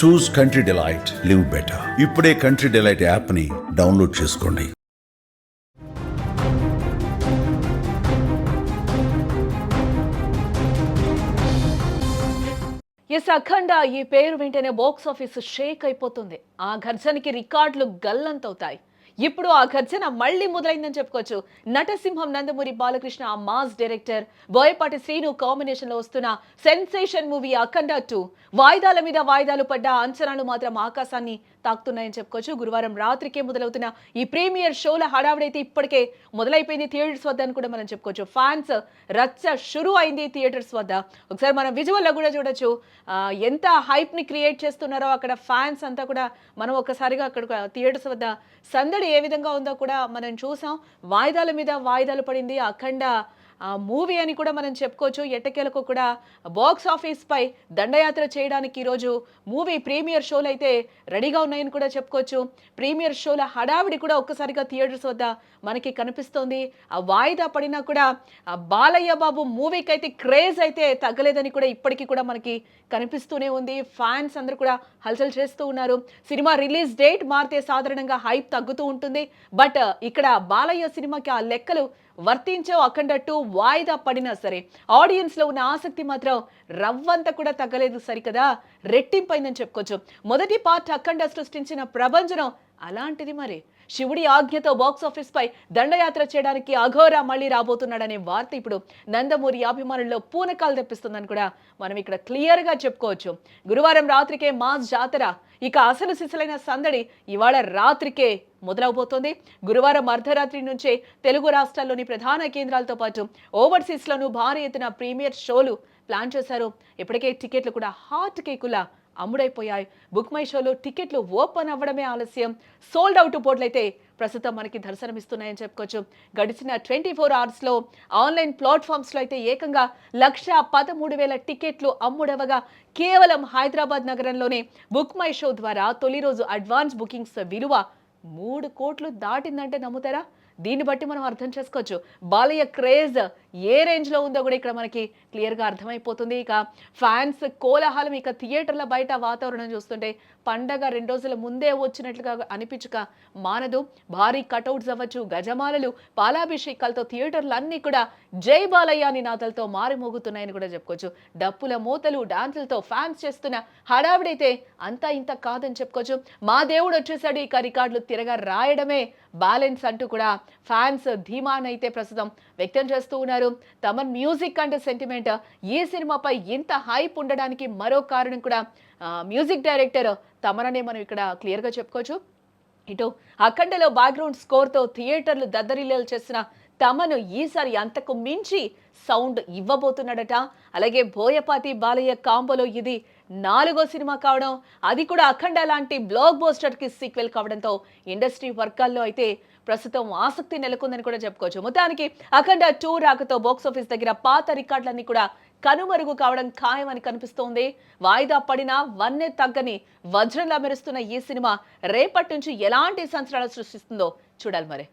చూస్ country delight, live better. ఇప్పుడే country delight app ని download చేసుకోండి. ఎస్ అఖండ ఈ పేరు వింటేనే బాక్స్ ఆఫీస్ షేక్ అయిపోతుంది. ఆ ఘర్జనకి రికార్డులు గల్లంతవుతాయి. ఇప్పుడు ఆ ఘర్జన మళ్లీ మొదలైందని చెప్పుకోవచ్చు. నటసింహం నందమూరి బాలకృష్ణ ఆ mass director, Boyapati Srinu combination లో వస్తున్న సెన్సేషన్ మూవీ అఖండ 2 వాయిదాల మీద వాయిదాలు పడ్డ అంచనాలు మాత్రం ఆకాశాన్ని తాకుతున్నాయని చెప్పుకోవచ్చు. గురువారం రాత్రికే మొదలవుతున్న ఈ ప్రీమియర్ షోల హడావిడైతే ఇప్పటికే మొదలైపోయింది థియేటర్స్ వద్ద అని కూడా మనం చెప్పుకోవచ్చు. ఫ్యాన్స్ రచ్చ షురు అయింది థియేటర్స్ వద్ద. ఒకసారి మనం విజువల్ లో కూడా చూడొచ్చు ఎంత హైప్ ని క్రియేట్ చేస్తున్నారో అక్కడ ఫ్యాన్స్ అంతా కూడా. మనం ఒక్కసారిగా అక్కడ థియేటర్స్ వద్ద సందడి ఏ విధంగా ఉందో కూడా మనం చూసాం. వాయిదాల మీద వాయిదాలు పడింది అఖండ మూవీ అని కూడా మనం చెప్పుకోవచ్చు. ఎట్టకేలకు కూడా బాక్స్ ఆఫీస్ పై దండయాత్ర చేయడానికి ఈరోజు మూవీ ప్రీమియర్ షోలు అయితే రెడీగా ఉన్నాయని కూడా చెప్పుకోవచ్చు. ప్రీమియర్ షోల హడావిడి కూడా ఒక్కసారిగా థియేటర్స్ వద్ద మనకి కనిపిస్తోంది. ఆ వాయిదా పడినా కూడా బాలయ్య బాబు మూవీకి అయితే క్రేజ్ అయితే తగ్గలేదని కూడా ఇప్పటికీ కూడా మనకి కనిపిస్తూనే ఉంది. ఫ్యాన్స్ అందరూ కూడా హల్చల్ చేస్తూ ఉన్నారు. సినిమా రిలీజ్ డేట్ మారితే సాధారణంగా హైప్ తగ్గుతూ ఉంటుంది. బట్ ఇక్కడ బాలయ్య సినిమాకి ఆ లెక్కలు వర్తించో. అఖండ 2 వాయిదా పడినా సరే ఆడియన్స్ లో ఉన్న ఆసక్తి మాత్రం రవ్వంత కూడా తగ్గలేదు సరికదా, రెట్టింపైందని చెప్పుకోవచ్చు. మొదటి పార్ట్ అఖండ సృష్టించిన ప్రభంజనం అలాంటిది. మరి శివుడి ఆజ్ఞతో బాక్స్ ఆఫీస్ పై దండయాత్ర చేయడానికి అఘోరా మళ్ళీ రాబోతున్నాడనే వార్త ఇప్పుడు నందమూరి అభిమానుల్లో పూనకాలు తెప్పిస్తుందని కూడా మనం ఇక్కడ క్లియర్ గా చెప్పుకోవచ్చు. గురువారం రాత్రికే మాస్ జాతర, ఇక అసలు సిసలైన సందడి ఇవాళ రాత్రికే మొదలవబోతోంది. గురువారం అర్ధరాత్రి నుంచే తెలుగు రాష్ట్రాల్లోని ప్రధాన కేంద్రాలతో పాటు ఓవర్సీస్ లోనూ భారీ ఎత్తున ప్రీమియర్ షోలు ప్లాన్ చేశారు. ఇప్పటికే టికెట్లు కూడా హాట్ కేకులా అమ్ముడైపోయాయి. బుక్ మై షోలో టికెట్లు ఓపెన్ అవ్వడమే ఆలస్యం. సోల్డ్ అవుట్ బోర్డులు అయితే ప్రస్తుతం మనకి దర్శనమిస్తున్నాయని చెప్పుకోవచ్చు. గడిచిన 24 అవర్స్ లో ఆన్లైన్ ప్లాట్ఫామ్స్ లో అయితే ఏకంగా 1,13,000 టికెట్లు అమ్ముడవగా కేవలం హైదరాబాద్ నగరంలోనే బుక్ మై షో ద్వారా తొలి రోజు అడ్వాన్స్ బుకింగ్స్ విలువ 3 కోట్లు దాటిందంటే నమ్ముతారా? దీన్ని బట్టి మనం అర్థం చేసుకోవచ్చు బాలయ్య క్రేజ్ ఏ రేంజ్ లో ఉందో కూడా ఇక్కడ మనకి క్లియర్ గా అర్థమైపోతుంది. ఇక ఫ్యాన్స్ కోలాహలం, ఇక థియేటర్ల బయట వాతావరణం చూస్తుంటే పండగ 2 రోజుల ముందే వచ్చినట్లుగా అనిపించక మానదు. భారీ కటౌట్స్ అవ్వచ్చు, గజమాలలు, పాలాభిషేకాలతో థియేటర్లు అన్ని కూడా జై బాలయ్య నినాదాలతో మారిమోగుతున్నాయని కూడా చెప్పుకోవచ్చు. డప్పుల మూతలు, డాన్సులతో ఫ్యాన్స్ చేస్తున్న హడావిడైతే అంతా ఇంత కాదని చెప్పుకోవచ్చు. మా దేవుడు వచ్చేసాడు, ఇక రికార్డులు తిరగా రాయడమే బ్యాలెన్స్ అంటూ కూడా ఫ్యాన్స్ ధీమానైతే ప్రస్తుతం వ్యక్తం చేస్తూ ఉన్నారు. తమన్ మ్యూజిక్ అంటే సెంటిమెంట్ ఈ సినిమాపై ఇంత హైప్ ఉండడానికి మరో కారణం కూడా మ్యూజిక్ డైరెక్టర్ తమననే మనం ఇక్కడ క్లియర్ గా చెప్పుకోవచ్చు. ఇటు అఖండలో బ్యాక్గ్రౌండ్ స్కోర్ తో థియేటర్లు దద్దరిల్లేలా చేసిన తమను ఈసారి అంతకు మించి సౌండ్ ఇవ్వబోతున్నాడట. అలాగే బోయపాటి బాలయ్య కాంబోలో ఇది 4వ సినిమా కావడం, అది కూడా అఖండ లాంటి బ్లాక్ బస్టర్ కి సీక్వెల్ కావడంతో ఇండస్ట్రీ వర్గాల్లో అయితే ప్రస్తుతం ఆసక్తి నెలకొందని కూడా చెప్పుకోవచ్చు. మొత్తానికి అఖండ 2 రాకతో బాక్స్ ఆఫీస్ దగ్గర పాత రికార్డులన్నీ కూడా కనుమరుగు కావడం ఖాయమని కనిపిస్తోంది. వాయిదా పడినా వన్నె తగ్గని వజ్రంలా మెరుస్తున్న ఈ సినిమా రేపటి నుంచి ఎలాంటి సంచలనాలు సృష్టిస్తుందో చూడాలి మరి.